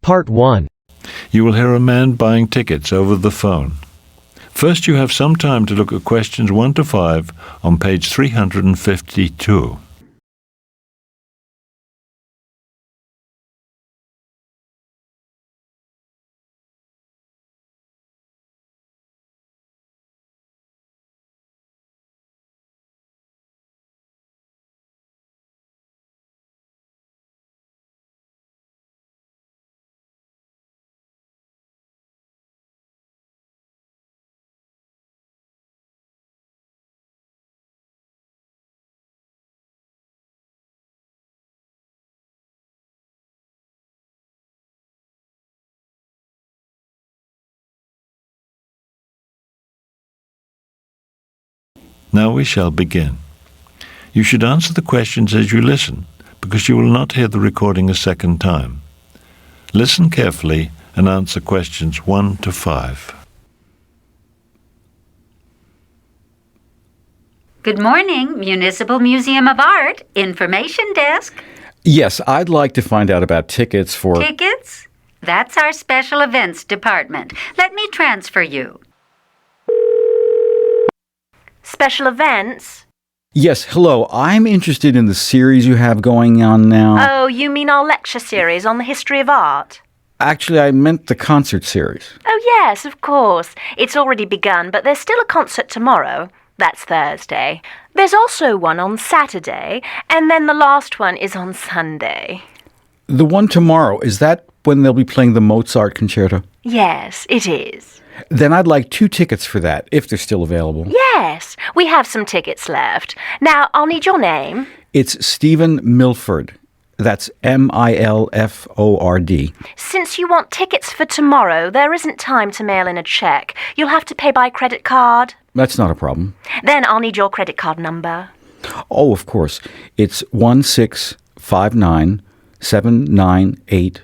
Part 1. You will hear a man buying tickets over the phone. First, you have some time to look at questions 1 to 5 on page 352. Now we shall begin. You should answer the questions as you listen, because you will not hear the recording a second time. Listen carefully and answer questions 1 to 5. Good morning, Municipal Museum of Art, Information Desk. Yes, I'd like to find out about tickets for... Tickets? That's our special events department. Let me transfer you. Special events? Yes, hello. I'm interested in the series you have going on now. Oh, you mean our lecture series on the history of art? Actually, I meant the concert series. Oh, yes, of course. It's already begun, but there's still a concert tomorrow. That's Thursday. There's also one on Saturday, and then the last one is on Sunday. The one tomorrow, is that when they'll be playing the Mozart concerto? Yes, it is. Then I'd like 2 tickets for that, if they're still available. Yes, we have some tickets left. Now, I'll need your name. It's Stephen Milford. That's Milford. Since you want tickets for tomorrow, there isn't time to mail in a check. You'll have to pay by credit card. That's not a problem. Then I'll need your credit card number. Oh, of course. It's 1659798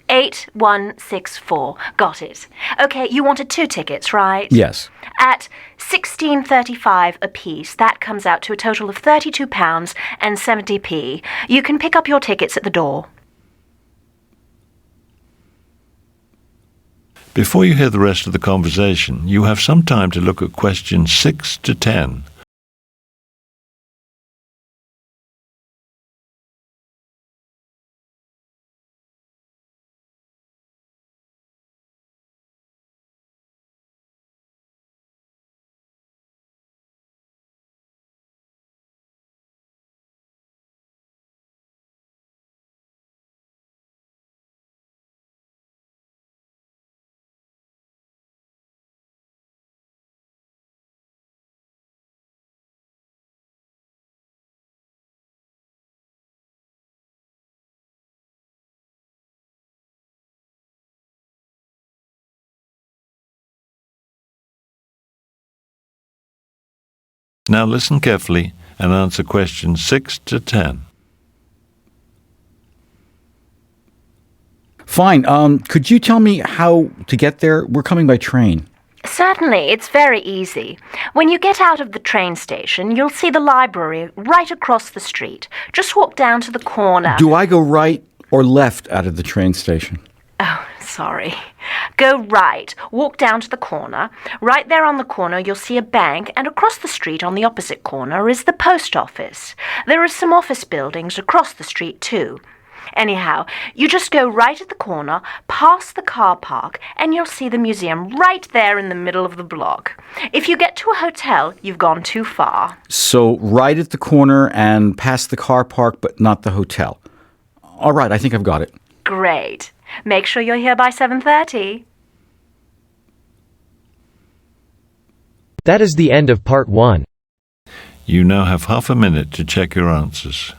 8164. Got it. Okay, you wanted 2 tickets, right? Yes. At £16.35 apiece, that comes out to a total of £32.70. You can pick up your tickets at the door. Before you hear the rest of the conversation, you have some time to look at questions 6 to 10. Now listen carefully and answer questions 6 to 10. Fine. Could you tell me how to get there? We're coming by train. Certainly, it's very easy. When you get out of the train station, you'll see the library right across the street. Just walk down to the corner. Do I go right or left out of the train station? Oh, sorry. Go right, walk down to the corner. Right there on the corner you'll see a bank, and across the street on the opposite corner is the post office. There are some office buildings across the street too. Anyhow, you just go right at the corner, past the car park, and you'll see the museum right there in the middle of the block. If you get to a hotel, you've gone too far. So right at the corner and past the car park, but not the hotel. All right, I think I've got it. Great. Make sure you're here by 7:30. That is the end of Part 1. You now have half a minute to check your answers.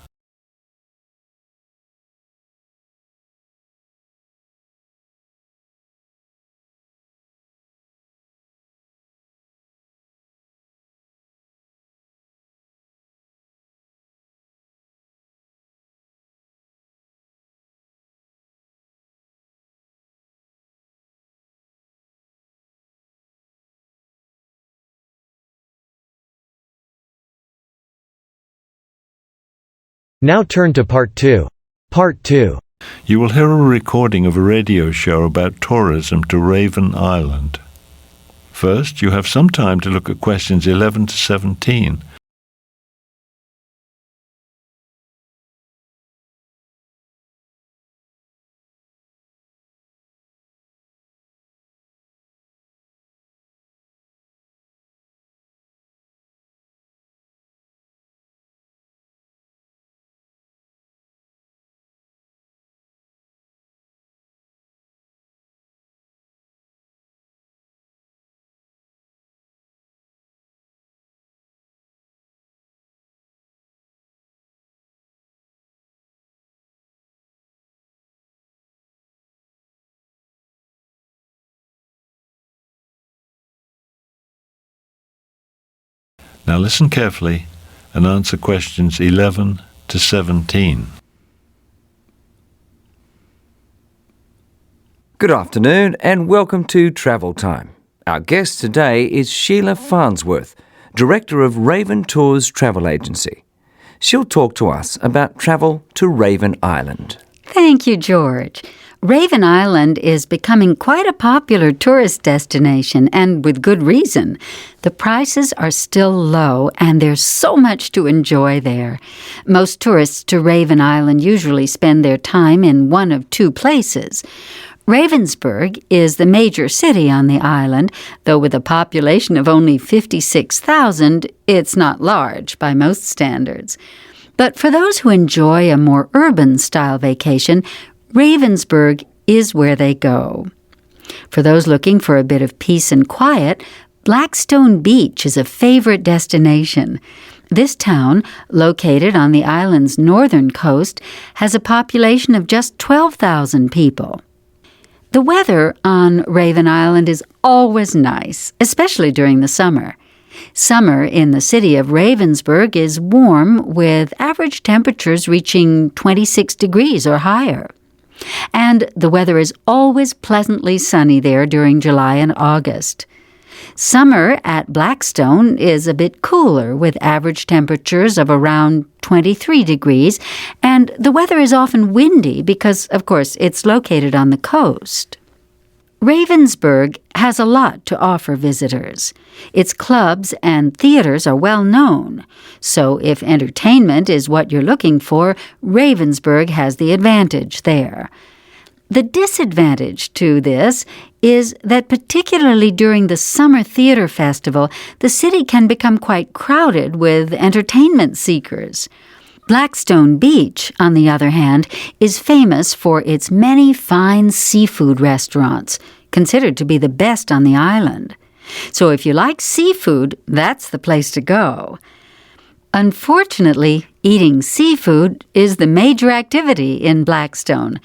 Now turn to Part 2. Part 2. You will hear a recording of a radio show about tourism to Raven Island. First, you have some time to look at questions 11 to 17. Now listen carefully and answer questions 11 to 17. Good afternoon and welcome to Travel Time. Our guest today is Sheila Farnsworth, Director of Raven Tours Travel Agency. She'll talk to us about travel to Raven Island. Thank you, George. Raven Island is becoming quite a popular tourist destination, and with good reason. The prices are still low, and there's so much to enjoy there. Most tourists to Raven Island usually spend their time in one of two places. Ravensburg is the major city on the island, though with a population of only 56,000, it's not large by most standards. But for those who enjoy a more urban-style vacation, Ravensburg is where they go. For those looking for a bit of peace and quiet, Blackstone Beach is a favorite destination. This town, located on the island's northern coast, has a population of just 12,000 people. The weather on Raven Island is always nice, especially during the summer. Summer in the city of Ravensburg is warm, with average temperatures reaching 26 degrees or higher. And the weather is always pleasantly sunny there during July and August. Summer at Blackstone is a bit cooler, with average temperatures of around 23 degrees, and the weather is often windy because, of course, it's located on the coast. Ravensburg has a lot to offer visitors. Its clubs and theaters are well known, so if entertainment is what you're looking for, Ravensburg has the advantage there. The disadvantage to this is that particularly during the Summer Theater Festival, the city can become quite crowded with entertainment seekers. Blackstone Beach, on the other hand, is famous for its many fine seafood restaurants, considered to be the best on the island. So if you like seafood, that's the place to go. Unfortunately, eating seafood is the major activity in Blackstone.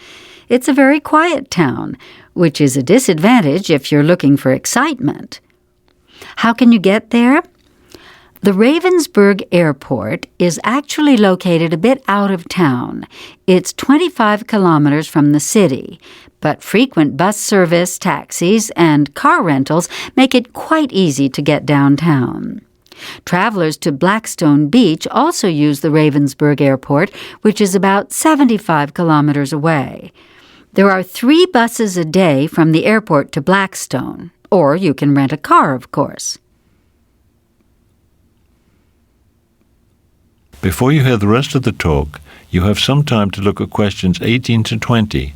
It's a very quiet town, which is a disadvantage if you're looking for excitement. How can you get there? The Ravensburg Airport is actually located a bit out of town. It's 25 kilometers from the city, but frequent bus service, taxis, and car rentals make it quite easy to get downtown. Travelers to Blackstone Beach also use the Ravensburg Airport, which is about 75 kilometers away. There are 3 buses a day from the airport to Blackstone, or you can rent a car, of course. Before you hear the rest of the talk, you have some time to look at questions 18 to 20.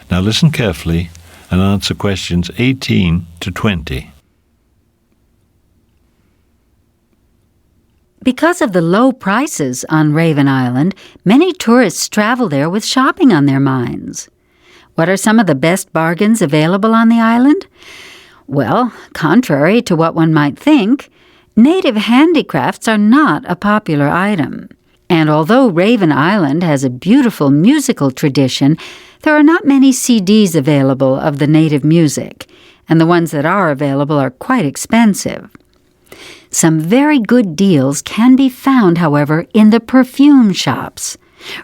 Now listen carefully and answer questions 18 to 20. Because of the low prices on Raven Island, many tourists travel there with shopping on their minds. What are some of the best bargains available on the island? Well, contrary to what one might think, native handicrafts are not a popular item. And although Raven Island has a beautiful musical tradition, there are not many CDs available of the native music. and the ones that are available are quite expensive. Some very good deals can be found, however, in the perfume shops.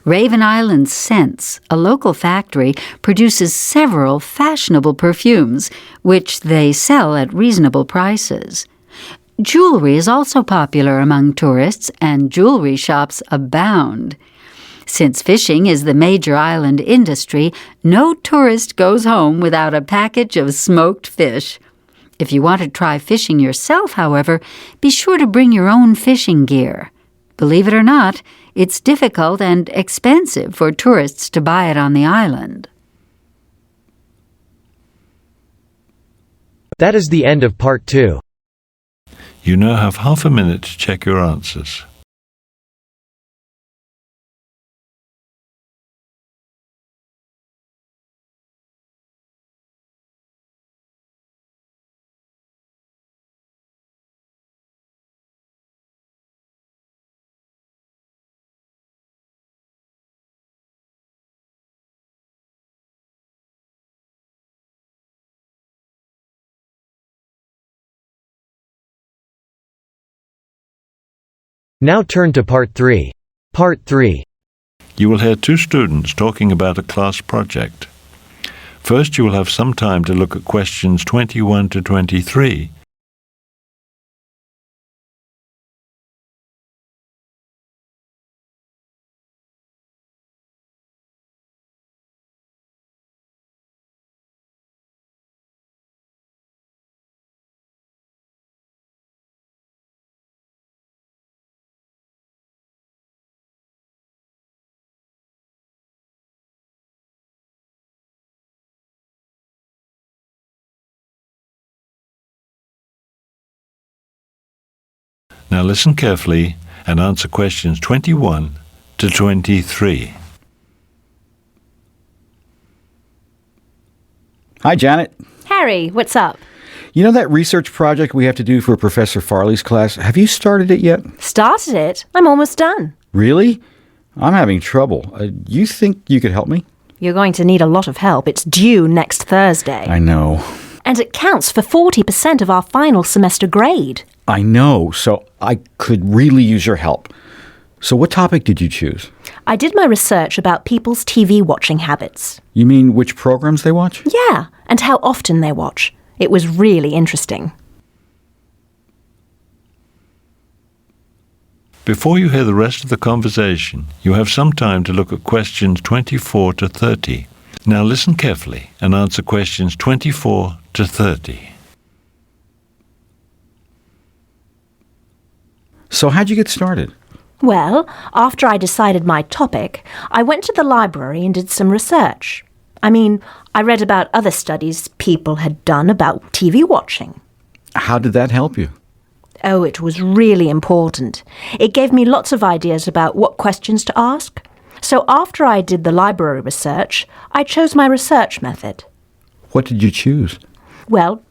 Raven Island Scents, a local factory, produces several fashionable perfumes, which they sell at reasonable prices. Jewelry is also popular among tourists, and jewelry shops abound. Since fishing is the major island industry, no tourist goes home without a package of smoked fish. If you want to try fishing yourself, however, be sure to bring your own fishing gear. Believe it or not, it's difficult and expensive for tourists to buy it on the island. That is the end of part 2. You now have half a minute to check your answers. Now turn to part 3. Part 3. You will hear two students talking about a class project. First, you will have some time to look at questions 21 to 23. Now listen carefully and answer questions 21 to 23. Hi, Janet. Harry, what's up? You know that research project we have to do for Professor Farley's class? Have you started it yet? Started it? I'm almost done. Really? I'm having trouble. You think you could help me? You're going to need a lot of help. It's due next Thursday. I know. And it counts for 40% of our final semester grade. I know, so I could really use your help. So what topic did you choose? I did my research about people's TV watching habits. You mean which programs they watch? Yeah, and how often they watch. It was really interesting. Before you hear the rest of the conversation, you have some time to look at questions 24 to 30. Now listen carefully and answer questions 24 to 30. So how'd you get started? Well, after I decided my topic, I went to the library and did some research. I read about other studies people had done about TV watching. How did that help you? Oh, it was really important. It gave me lots of ideas about what questions to ask. So after I did the library research, I chose my research method. What did you choose? Well,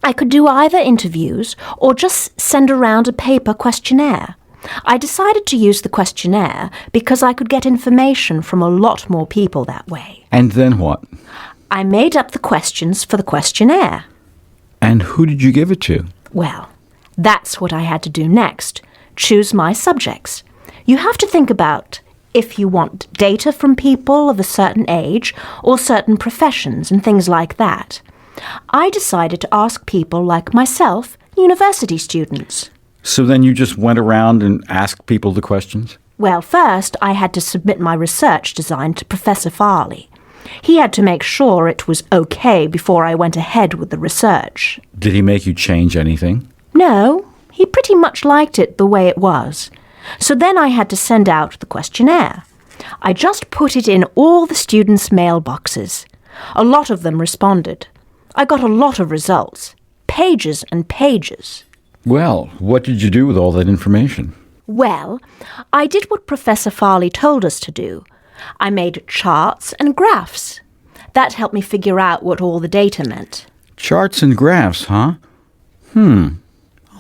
I could do either interviews or just send around a paper questionnaire. I decided to use the questionnaire because I could get information from a lot more people that way. And then what? I made up the questions for the questionnaire. And who did you give it to? Well, that's what I had to do next. Choose my subjects. You have to think about if you want data from people of a certain age or certain professions and things like that. I decided to ask people like myself, university students. So then you just went around and asked people the questions? Well, first I had to submit my research design to Professor Farley. He had to make sure it was okay before I went ahead with the research. Did he make you change anything? No, he pretty much liked it the way it was. So then I had to send out the questionnaire. I just put it in all the students' mailboxes. A lot of them responded. I got a lot of results. Pages and pages. Well, what did you do with all that information? Well, I did what Professor Farley told us to do. I made charts and graphs. That helped me figure out what all the data meant. Charts and graphs, huh? I'll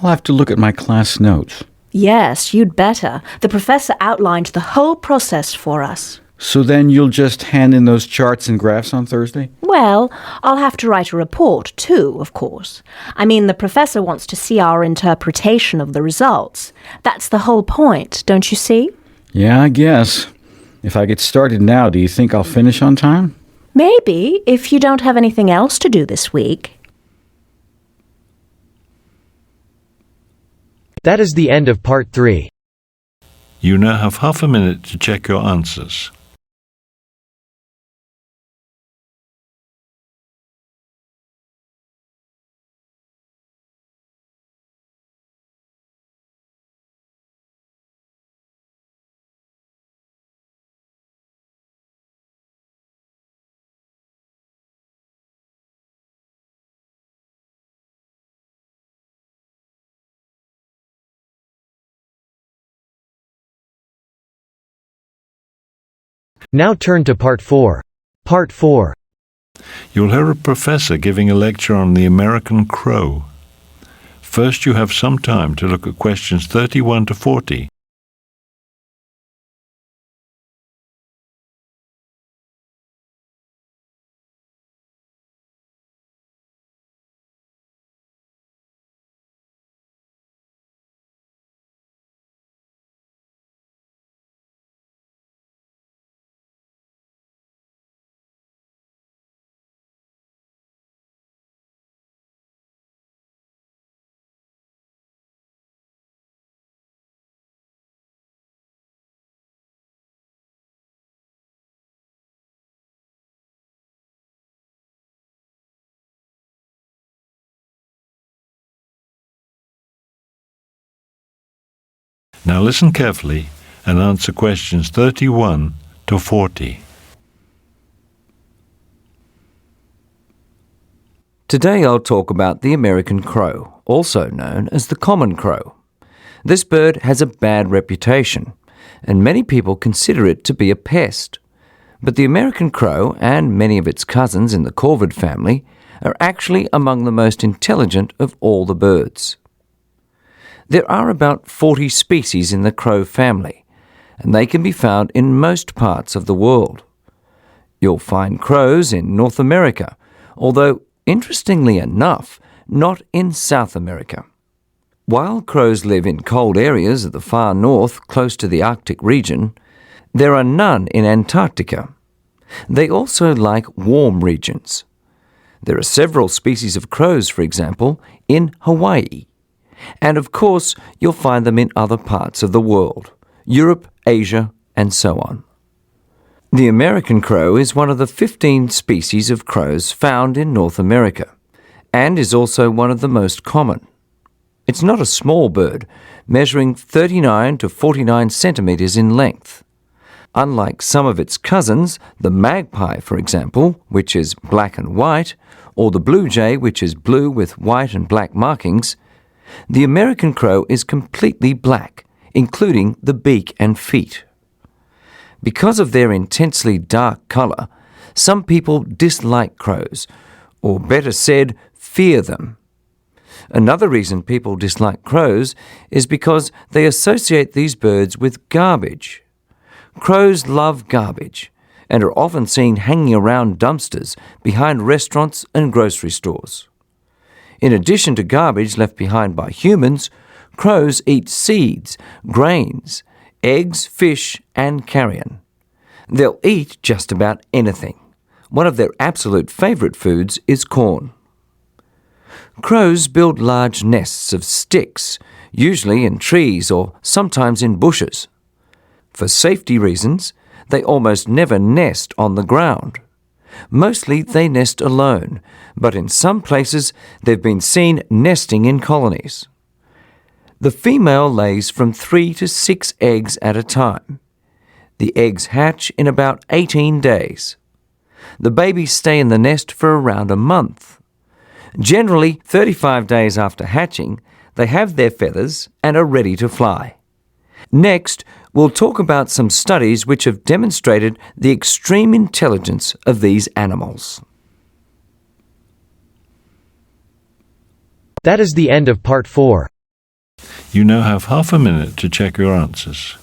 have to look at my class notes. Yes, you'd better. The professor outlined the whole process for us. So then you'll just hand in those charts and graphs on Thursday? Well, I'll have to write a report too, of course. I mean, the professor wants to see our interpretation of the results. That's the whole point, don't you see? Yeah, I guess. If I get started now, do you think I'll finish on time? Maybe, if you don't have anything else to do this week. That is the end of part 3. You now have half a minute to check your answers. Now turn to part 4. Part 4. You'll hear a professor giving a lecture on the American crow. First, you have some time to look at questions 31 to 40. Now listen carefully and answer questions 31 to 40. Today I'll talk about the American crow, also known as the common crow. This bird has a bad reputation, and many people consider it to be a pest. But the American crow and many of its cousins in the corvid family are actually among the most intelligent of all the birds. There are about 40 species in the crow family, and they can be found in most parts of the world. You'll find crows in North America, although, interestingly enough, not in South America. While crows live in cold areas of the far north close to the Arctic region, there are none in Antarctica. They also like warm regions. There are several species of crows, for example, in Hawaii. And of course, you'll find them in other parts of the world, Europe, Asia, and so on. The American crow is one of the 15 species of crows found in North America, and is also one of the most common. It's not a small bird, measuring 39 to 49 centimeters in length. Unlike some of its cousins, the magpie, for example, which is black and white, or the blue jay, which is blue with white and black markings, the American crow is completely black, including the beak and feet. Because of their intensely dark color, some people dislike crows, or better said, fear them. Another reason people dislike crows is because they associate these birds with garbage. Crows love garbage and are often seen hanging around dumpsters behind restaurants and grocery stores. In addition to garbage left behind by humans, crows eat seeds, grains, eggs, fish, and carrion. They'll eat just about anything. One of their absolute favorite foods is corn. Crows build large nests of sticks, usually in trees or sometimes in bushes. For safety reasons, they almost never nest on the ground. Mostly they nest alone, but in some places they've been seen nesting in colonies. The female lays from 3 to 6 eggs at a time. The eggs hatch in about 18 days. The babies stay in the nest for around a month. Generally, 35 days after hatching, they have their feathers and are ready to fly. Next, we'll talk about some studies which have demonstrated the extreme intelligence of these animals. That is the end of part 4. You now have half a minute to check your answers.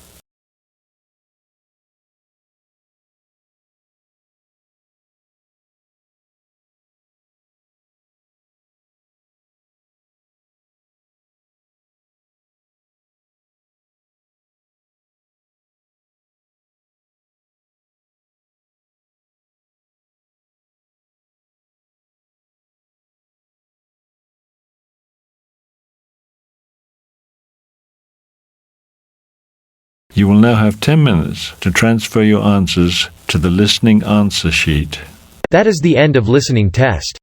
You will now have 10 minutes to transfer your answers to the listening answer sheet. That is the end of listening test.